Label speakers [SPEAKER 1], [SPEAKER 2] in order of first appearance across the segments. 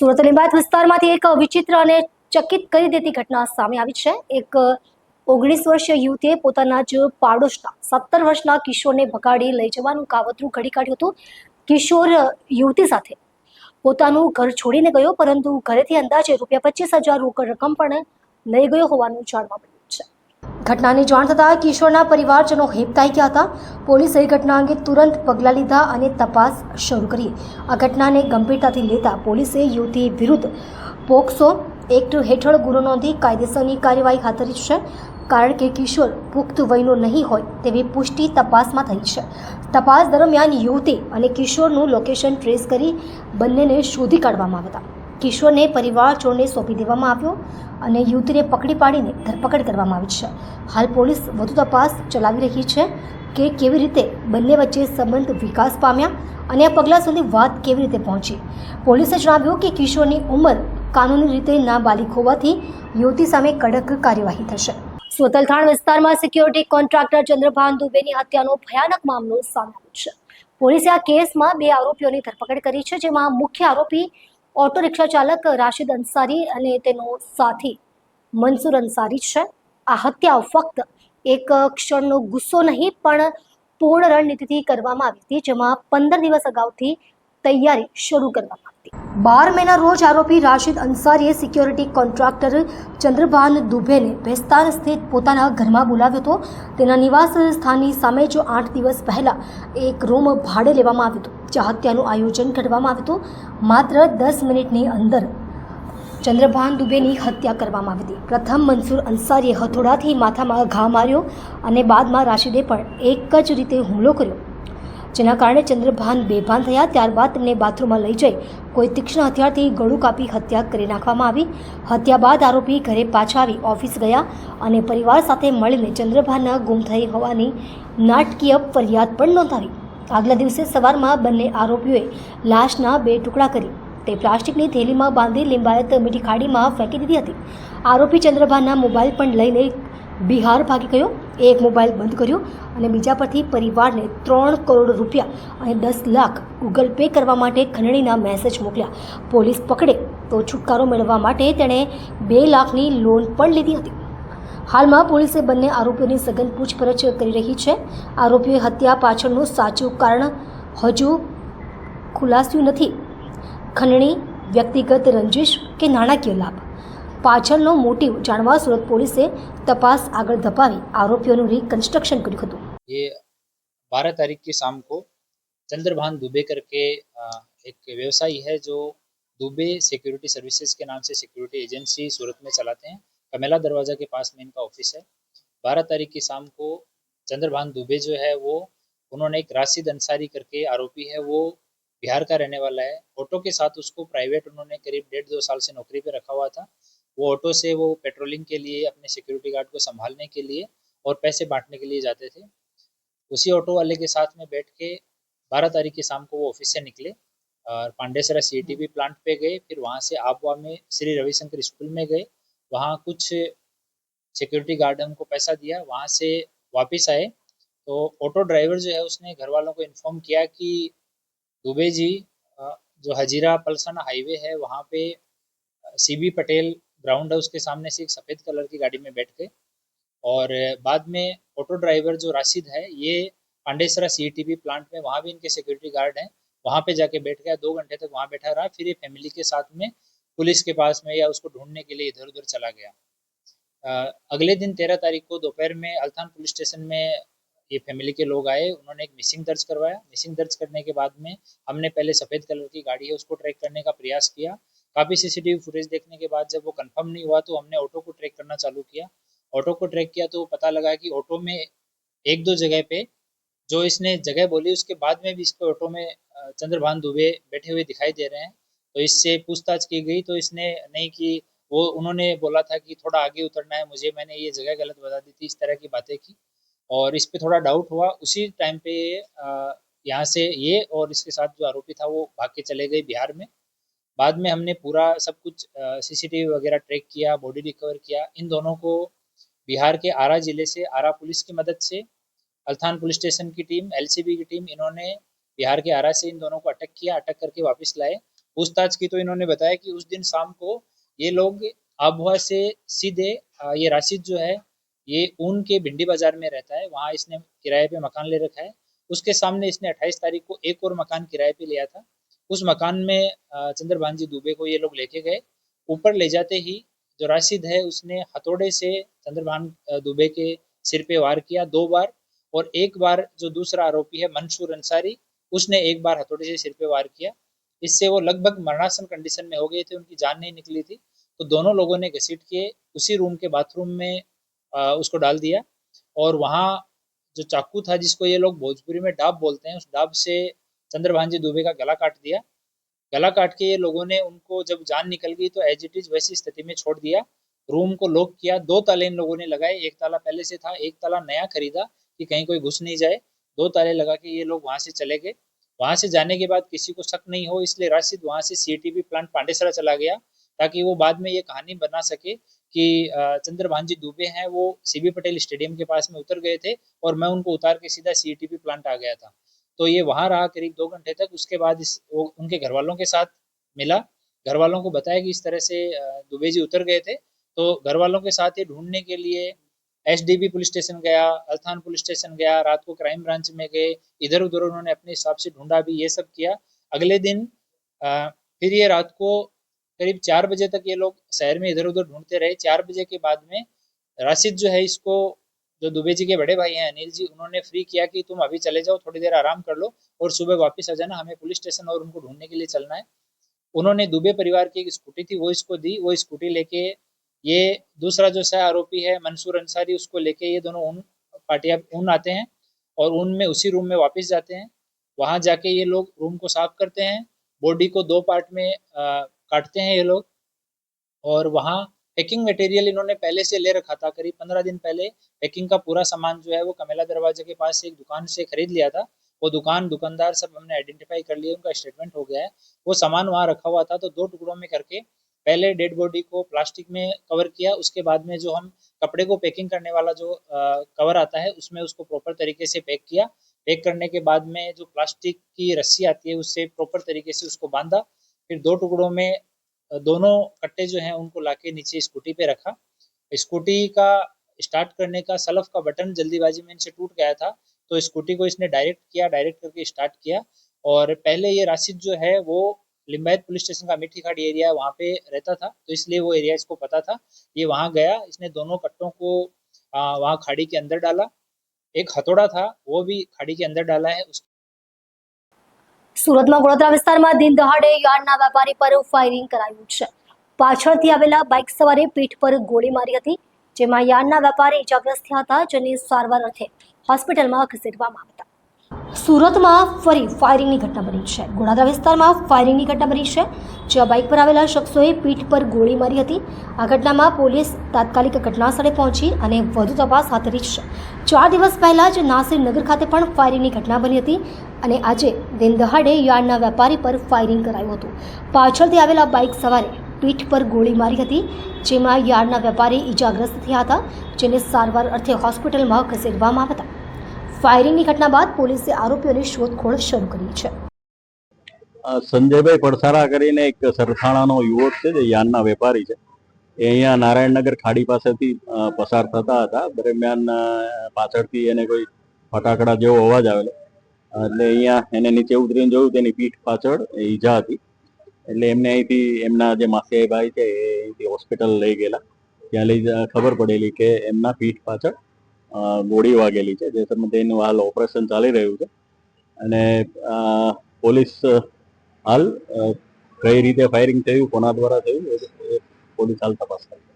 [SPEAKER 1] સુરત લીંબાયત વિસ્તારમાંથી એક વિચિત્ર અને ચકિત કરી દેતી ઘટના સામે આવી છે। એક 19 વર્ષીય યુવતીએ પોતાના જ પાડોશના 17 વર્ષના કિશોરને ભગાડી લઈ જવાનું કાવતરું ઘડી કાઢ્યું હતું। કિશોર યુવતી સાથે પોતાનું ઘર છોડીને ગયો, પરંતુ ઘરેથી અંદાજે ₹25,000 રોકડ રકમ પણ લઈ ગયો હોવાનું જાણવા મળ્યું છે। ઘટનાની જાણ થતાં કિશોરના પરિવારજનો હેબતાઈ ગયા હતા। પોલીસે ઘટના અંગે તુરંત પગલાં લીધા અને તપાસ શરૂ કરી। આ ઘટનાને ગંભીરતાથી લેતા પોલીસે યુવતી વિરુદ્ધ પોક્સો એક્ટ હેઠળ ગુનો નોંધી કાયદેસરની કાર્યવાહી હાથ ધરી છે, કારણ કે કિશોર પુખ્ત વયનો નહીં હોય તેવી પુષ્ટિ તપાસમાં થઈ છે। તપાસ દરમિયાન યુવતી અને કિશોરનું લોકેશન ટ્રેસ કરી બંનેને શોધી કાઢવામાં આવ્યા હતા। કિશોરને પરિવારજનોને સોંપી દેવામાં આવ્યો અને યુવતીને પકડી પાડીને ધરપકડ કરવામાં આવી છે। હાલ પોલીસ વધુ તપાસ ચલાવી રહી છે કે કેવી રીતે બંને વચ્ચે સંબંધ વિકાસ પામ્યા અને આ પગલાં સુધી વાત કેવી રીતે પહોંચી। પોલીસે જણાવ્યું કે કિશોરની ઉંમર કાનૂની રીતે નાબાલિગ હોવાથી યુવતી સામે કડક કાર્યવાહી થશે। સોતલથાણ વિસ્તારમાં સિક્યોરિટી કોન્ટ્રાક્ટર ચંદ્રભાન દુબેની હત્યાનો ભયાનક મામલો સામે આવ્યો છે। પોલીસે આ કેસમાં 2 આરોપીઓની ધરપકડ કરી છે, જેમાં મુખ્ય આરોપી ઓટો રિક્ષા ચાલક રાશિદ અંસારી અને તેનો સાથી મંસૂર અંસારી છે। આ હત્યા ફક્ત એક ક્ષણનો ગુસ્સો નહીં પણ પૂર્ણ રણનીતિથી કરવામાં આવી હતી, જેમાં 15 દિવસ અગાઉથી તૈયારી શરૂ કરવામાં આવી હતી। 12 મેના રોજ આરોપી રાશિદ અંસારીએ સિક્યોરિટી કોન્ટ્રાક્ટર ચંદ્રભાન દુબેને ભેસ્તાન સ્થિત પોતાના ઘરમાં બોલાવ્યો હતો। તેના નિવાસ સ્થાનની સામે જો 8 દિવસ પહેલા એક રૂમ ભાડે લેવામાં આવ્યો હતો, જ્યાં હત્યાનું આયોજન કરવામાં આવ્યું હતું। માત્ર 10 મિનિટની અંદર ચંદ્રભાન દુબેની હત્યા કરવામાં આવી હતી। પ્રથમ મંસૂર અંસારીએ હથોડાથી માથામાં ઘા માર્યો અને બાદમાં રાશિદે પણ એક જ રીતે હુમલો કર્યો, જેના કારણે ચંદ્રભાન બેભાન થયા। ત્યારબાદ તેમને બાથરૂમમાં લઈ જઈ કોઈ તીક્ષ્ણ હથિયારથી ગળું કાપી હત્યા કરી નાખવામાં આવી। હત્યા બાદ આરોપી ઘરે પાછા આવી ઓફિસ ગયા અને પરિવાર સાથે મળીને ચંદ્રભાનના ગુમ થઈ હોવાની નાટકીય ફરિયાદ પણ નોંધાવી। આગલા દિવસે સવારમાં બંને આરોપીઓએ લાશના 2 ટુકડા કરી તે પ્લાસ્ટિકની થેલીમાં બાંધી લિંબાયત મીઠી ખાડીમાં ફેંકી દીધી હતી। આરોપી ચંદ્રભાનના મોબાઈલ પણ લઈને બિહાર ભાગી ગયો। એક મોબાઈલ બંધ કર્યો અને બીજા પરથી પરિવારને 3 કરોડ રૂપિયા અને 10 લાખ ગૂગલ પે કરવા માટે ખંડણીના મેસેજ મોકલ્યા। પોલીસ પકડે તો છુટકારો મેળવવા માટે તેણે 2 લાખની લોન પણ લીધી હતી। હાલમાં પોલીસે બંને આરોપીઓની સઘન પૂછપરછ કરી રહી છે। આરોપીઓએ હત્યા પાછળનું સાચું કારણ હજુ ખુલાસ્યું નથી। ખંડણી, વ્યક્તિગત રંજિશ કે નાણાકીય લાભ પાછળનો મોટિવ जानवा सूरत पुलिस तपास आगे धपावी आरोपियों रिकंस्ट्रक्शन कर्યું હતું।
[SPEAKER 2] ये 12 तारीख की शाम को चंद्रभान दुबे करके एक व्यवसायी है जो दुबे सिक्योरिटी सर्विसेज के नाम से सिक्योरिटी एजेंसी सूरत में चलाते हैं। कमेला दरवाजा के पास में इनका ऑफिस है। 12 तारीख की शाम को चंद्रभान दुबे जो है वो उन्होंने एक राशिद अंसारी करके आरोपी है, वो बिहार का रहने वाला है। ऑटो के साथ उसको प्राइवेट उन्होंने करीब 1.5-2 साल से नौकरी पे रखा हुआ था। वो ऑटो से वो पेट्रोलिंग के लिए, अपने सिक्योरिटी गार्ड को संभालने के लिए और पैसे बांटने के लिए जाते थे। उसी ऑटो वाले के साथ में बैठ के 12 तारीख की शाम को वो ऑफिस से निकले और पांडेसरा CATV प्लांट पे गए। फिर वहाँ से आबवा में श्री रविशंकर स्कूल में गए, वहाँ कुछ सिक्योरिटी गार्ड उनको पैसा दिया, वहाँ से वापस आए तो ऑटो ड्राइवर जो है उसने घर वालों को इन्फॉर्म किया कि दुबे जी जो हजीरा पलसाना हाईवे है वहाँ पे CB पटेल ग्राउंड है, उसके सामने से एक सफ़ेद कलर की गाड़ी में बैठ गए। और बाद में ऑटो ड्राइवर जो राशिद है ये पांडेसरा CATV प्लांट में, वहाँ भी इनके सिक्योरिटी गार्ड हैं, वहाँ पे जाके बैठ गया। 2 घंटे तक वहाँ बैठा रहा। फिर ये फैमिली के साथ में पुलिस के पास में या उसको ढूंढने के लिए इधर उधर चला गया। अगले दिन 13 तारीख को दोपहर में अल्थान पुलिस स्टेशन में ये फैमिली के लोग आए, उन्होंने एक मिसिंग दर्ज करवाया। मिसिंग दर्ज करने के बाद में हमने पहले सफ़ेद कलर की गाड़ी है उसको ट्रैक करने का प्रयास किया। काफ़ी CCTV फुटेज देखने के बाद जब वो कंफर्म नहीं हुआ तो हमने ऑटो को ट्रैक करना चालू किया। ऑटो को ट्रैक किया तो पता लगा कि ऑटो में 1-2 जगह पे जो इसने जगह बोली उसके बाद में भी इसको ऑटो में चंद्रभान दुबे बैठे हुए दिखाई दे रहे हैं। तो इससे पूछताछ की गई तो इसने नहीं कि वो उन्होंने बोला था कि थोड़ा आगे उतरना है मुझे, मैंने ये जगह गलत बता दी थी, इस तरह की बातें की और इस पे थोड़ा डाउट हुआ। उसी टाइम पे यहाँ से ये और इसके साथ जो आरोपी था वो भाग के चले गए बिहार में। बाद में हमने पूरा सब कुछ CCTV वगैरह ट्रैक किया, बॉडी रिकवर किया। इन दोनों को बिहार के आरा जिले से आरा पुलिस की मदद से अल्थान पुलिस स्टेशन की टीम, LCB की टीम, इन्होंने बिहार के आरा से इन दोनों को अटक किया। अटक करके वापस लाए पूछताछ की तो इन्होंने बताया कि उस दिन शाम को ये लोग आबुआ से सीधे ये राशिद जो है ये ऊन के भिंडी बाजार में रहता है, वहाँ इसने किराए पे मकान ले रखा है। उसके सामने इसने 28 तारीख को एक और मकान किराए पे लिया था। उस मकान में चंद्रभान दुबे को ये लोग लेके गए। ऊपर ले जाते ही जो राशिद है उसने हथौड़े से चंद्रभान दुबे के सिर पे वार किया 2 बार, और एक बार जो दूसरा आरोपी है मंसूर अंसारी, उसने एक बार हथौड़े से सिर पे वार किया। इससे वो लगभग मरणासन कंडीशन में हो गए थे, उनकी जान नहीं निकली थी। तो दोनों लोगों ने घसीट के उसी रूम के बाथरूम में उसको डाल दिया, और वहाँ जो चाकू था जिसको ये लोग भोजपुरी में डाब बोलते हैं, उस डाब से चंद्रभान दुबे का गला काट दिया। गला काट के ये लोगों ने उनको जब जान निकल गई तो एज इट इज वैसी स्थिति में छोड़ दिया। रूम को लॉक किया, 2 ताले इन लोगों ने लगाए, एक ताला पहले से था, एक ताला नया खरीदा कि कहीं कोई घुस नहीं जाए। 2 ताले लगा के ये लोग वहां से चले गए। वहां से जाने के बाद किसी को शक नहीं हो इसलिए राशिद वहां से सीटीपी प्लांट पांडेसरा चला गया, ताकि वो बाद में ये कहानी बना सके कि चंद्रभान दुबे हैं वो सीबी पटेल स्टेडियम के पास में उतर गए थे और मैं उनको उतार के सीधा सीटीपी प्लांट आ गया था। तो ये वहां रहा करीब 2 घंटे तक। उसके बाद वो उनके घर वालों के साथ मिला, घर वालों को बताया कि इस तरह से दुबे जी उतर गए थे। तो घर वालों के साथ ही ढूंढने के लिए एसडीबी पुलिस स्टेशन गया, अल्थान पुलिस स्टेशन गया, रात को क्राइम ब्रांच में गए, इधर उधर उन्होंने अपने हिसाब से ढूंढा भी, ये सब किया। अगले दिन फिर ये रात को करीब 4 बजे तक ये लोग शहर में इधर उधर ढूंढते रहे। 4 बजे के बाद में राशिद जो है इसको, जो दुबे जी के बड़े भाई हैं अनिल जी, उन्होंने फ्री किया कि तुम अभी चले जाओ, थोड़ी देर आराम कर लो और सुबह वापस आ जाना, हमें पुलिस स्टेशन और उनको ढूंढने के लिए चलना है। उन्होंने दुबे परिवार की एक स्कूटी थी वो इसको दी, वो स्कूटी लेके ये दूसरा जो सह आरोपी है मंसूर अंसारी, उसको लेके ये दोनों ऊन पाटिया ऊन आते हैं और ऊन में उसी रूम में वापस जाते हैं। वहां जाके ये लोग रूम को साफ करते हैं, बॉडी को 2 पार्ट में काटते हैं ये लोग, और वहाँ पैकिंग मटेरियल इन्होंने पहले से ले रखा था। करीब 15 दिन पहले पैकिंग का पूरा सामान जो है वो कमेला दरवाजे के पास से एक दुकान से खरीद लिया था। वो दुकानदार सब हमने आइडेंटिफाई कर लिया, उनका स्टेटमेंट हो गया है। वो सामान वहाँ रखा हुआ था। तो 2 टुकड़ों में करके पहले डेड बॉडी को प्लास्टिक में कवर किया, उसके बाद में जो हम कपड़े को पैकिंग करने वाला जो कवर आता है उसमें उसको प्रॉपर तरीके से पैक किया। पैक करने के बाद में जो प्लास्टिक की रस्सी आती है उससे प्रॉपर तरीके से उसको बांधा। फिर 2 टुकड़ों में दोनों कट्टे जो हैं उनको लाके नीचे स्कूटी पे रखा। स्कूटी का स्टार्ट करने का सलफ का बटन जल्दीबाजी में इनसे टूट गया था, तो स्कूटी को इसने डायरेक्ट किया, डायरेक्ट करके स्टार्ट किया। और पहले ये राशिद जो है वो लिम्बायत पुलिस स्टेशन का मिठी खाड़ी एरिया है वहाँ पे रहता था, तो इसलिए वो एरिया इसको पता था। ये वहाँ गया, इसने दोनों कट्टों को वहाँ खाड़ी के अंदर डाला। एक हथौड़ा था वो भी खाड़ी के अंदर डाला है।
[SPEAKER 1] સુરતમાં ગોધરા વિસ્તારમાં દિન દહાડે યાર્ડના વેપારી પર ફાયરિંગ કરાયું છે. પાછળથી આવેલા બાઇક સવારે પીઠ પર ગોળી મારી હતી, જેમાં યાર્ડના વેપારી ઇજાગ્રસ્ત થયા હતા, જેને સારવાર અર્થે હોસ્પિટલમાં ખસેડવામાં આવ્યા હતા. સુરતમાં ફરી ફાયરિંગની ઘટના બની છે. ગોધરા વિસ્તારમાં ફાયરિંગની ઘટના બની છે, જ્યાં બાઇક પર આવેલા શખ્સોએ પીઠ પર ગોળી મારી હતી. આ ઘટનામાં પોલીસ તાત્કાલિક ઘટનાસ્થળે પહોંચી અને વધુ તપાસ હાથ ધરી છે. 4 દિવસ પહેલા જ નાસિર નગર ખાતે પણ ફાયરિંગની ઘટના બની હતી અને આજે દિન દહાડે યાર્ડના વેપારી પર ફાયરિંગ કરાયું હતું. પાછળથી આવેલા બાઇક સવારે પીઠ પર ગોળી મારી હતી, જેમાં યાર્ડના વેપારી ઇજાગ્રસ્ત થયા હતા, જેને સારવાર અર્થે હોસ્પિટલમાં ખસેડવામાં આવ્યા હતા. ફાયરિંગની ઘટના બાદ પોલીસે આરોપીઓની શોધખોળ શરૂ કરી છે.
[SPEAKER 3] સંજયભાઈ પડસારા કરીને એક સરથાણાનો યુવક છે જે યાનના વેપારી છે. એ અહીંયા નારાયણનગર ખાડી પાસેથી પસાર થતા હતા. દરમિયાન પાછળથી એને કોઈ ફટાકડા જેવો અવાજ આવેલો, એટલે અહીંયા એને નીચે ઉતરીને જોયું તેની પીઠ પાછળ ઈજા હતી. એટલે એમને અહીંથી એમના જે માસિયાઈ ભાઈ છે એ અહીંથી હોસ્પિટલ લઈ ગયેલા. ત્યાં લઈ ખબર પડેલી કે એમના પીઠ પાછળ ગોળી વાગેલી છે, જે સંબંધે એનું હાલ ઓપરેશન ચાલી રહ્યું છે. અને પોલીસ હાલ કઈ રીતે ફાયરિંગ થયું, કોના દ્વારા થયું, એ પોલીસ હાલ તપાસ કરે છે.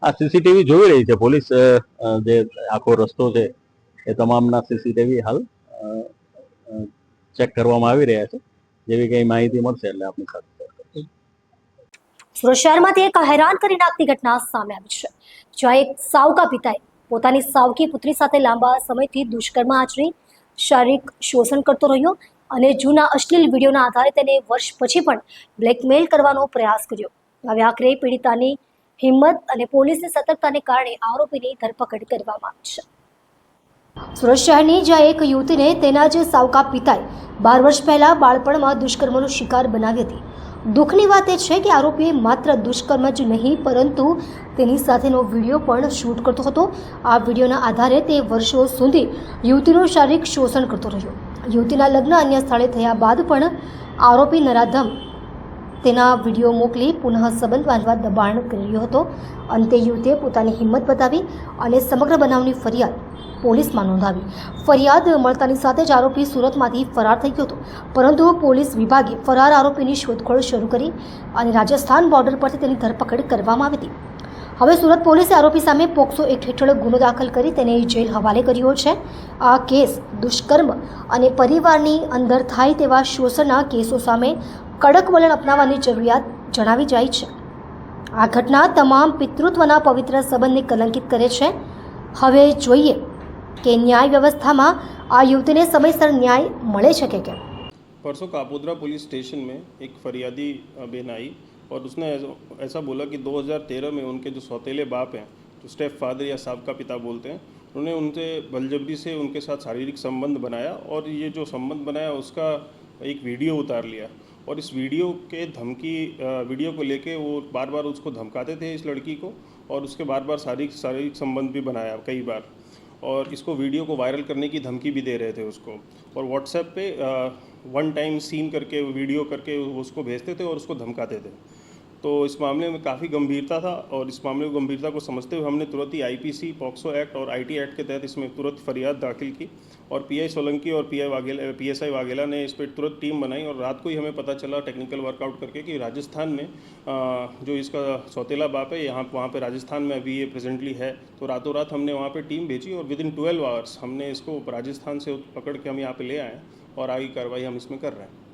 [SPEAKER 3] આ સીસીટીવી જોઈ રહી છે પોલીસ. જે આખો રસ્તો છે એ તમામના સીસીટીવી હાલ ચેક કરવામાં આવી રહ્યા છે. જેવી કઈ માહિતી મળશે એટલે આપણી સાથે.
[SPEAKER 1] સુરત શહેરમાંથી એક હેરાન કરી નાખતી ઘટના સામે આવી છે, જ્યાં એક સાવકા પિતાએ પોતાની સાવકી પુત્રી સાથે લાંબા સમયથી દુષ્કર્મ આચરી શારીરિક શોષણ કરતો રહ્યો અને જૂના અશ્લીલ વિડીયોના આધારે તેને વર્ષ પછી પણ બ્લેકમેલ કરવાનો પ્રયાસ કર્યો. હવે આખરે પીડિતાની હિંમત અને પોલીસની સતર્કતાને કારણે આરોપીની ધરપકડ કરવામાં આવી છે. સુરત શહેરની જ્યાં એક યુવતીને તેના જ સાવકા પિતાએ 12 વર્ષ પહેલા બાળપણમાં દુષ્કર્મનો શિકાર બનાવી હતી. દુઃખની વાત એ છે કે આરોપીએ માત્ર દુષ્કર્મ જ નહીં પરંતુ તેની સાથેનો વિડીયો પણ શૂટ કરતો હતો. આ વિડીયોના આધારે તે વર્ષો સુધી યુવતીનું શારીરિક શોષણ કરતો રહ્યો. યુવતીના લગ્ન અન્ય સ્થળે થયા બાદ પણ આરોપી નરાધમ તેના વિડીયો મોકલી પુનઃ સંબંધ બાંધવા દબાણ કરી રહ્યો હતો. અંતે યુવતીએ પોતાની હિંમત બતાવી અને સમગ્ર બનાવની ફરિયાદ પોલીસમાં નોંધાવી. ફરિયાદ મળતાની સાથે જ આરોપી સુરતમાંથી ફરાર થઈ ગયો હતો, પરંતુ પોલીસ વિભાગે ફરાર આરોપીની શોધખોળ શરૂ કરી અને રાજસ્થાન બોર્ડર પરથી તેની ધરપકડ કરવામાં આવી હતી. હવે સુરત પોલીસે આરોપી સામે પોક્સો એક્ટ હેઠળ ગુનો દાખલ કરી તેને જેલ હવાલે કર્યો છે. આ કેસ દુષ્કર્મ અને પરિવારની અંદર થાય તેવા શોષણના કેસો સામે કડક વલણ અપનાવવાની જરૂરિયાત જણાવી જાય છે. આ ઘટના તમામ પિતૃત્વના પવિત્ર સંબંધને કલંકિત કરે છે. હવે જોઈએ કે ન્યાય વ્યवस्था આ યુવતીને સમયસર न्याय મળે છે કે કેમ.
[SPEAKER 4] परसों कापोद्रा पुलिस स्टेशन में एक फरियादी बहन आई और उसने ऐसा बोला कि 2013 में उनके जो सौतेले बाप हैं, जो स्टेप फादर या साबका पिता बोलते हैं, उन्होंने उनसे बलजबरी से उनके साथ शारीरिक संबंध बनाया और ये जो संबंध बनाया उसका एक वीडियो उतार लिया और इस वीडियो के वीडियो को लेके वो बार बार उसको धमकाते थे इस लड़की को और उसके बार बार शारीरिक संबंध भी बनाया कई बार और इसको वीडियो को वायरल करने की धमकी भी दे रहे थे उसको और व्हाट्सएप पे वन टाइम सीन करके वीडियो करके उसको भेजते थे और उसको धमकाते थे. तो इस मामले में काफ़ी गंभीरता था और इस मामले को गंभीरता को समझते हुए हमने तुरंत ही आईपीसी, पॉक्सो एक्ट और आईटी एक्ट के तहत इसमें तुरंत फरियाद दाखिल की और पीआई सोलंकी और पीएसआई वाघेला ने इस पर तुरंत टीम बनाई और रात को ही हमें पता चला टेक्निकल वर्कआउट करके कि राजस्थान में जो इसका सौतेला बाप है वहाँ पे राजस्थान में अभी ये प्रेजेंटली है. तो रातों रात हमने वहाँ पे टीम भेजी और विद इन 12 आवर्स हमने इसको राजस्थान से पकड़ के हम यहाँ पे ले आए और आगे कार्रवाई हम इसमें कर रहे हैं.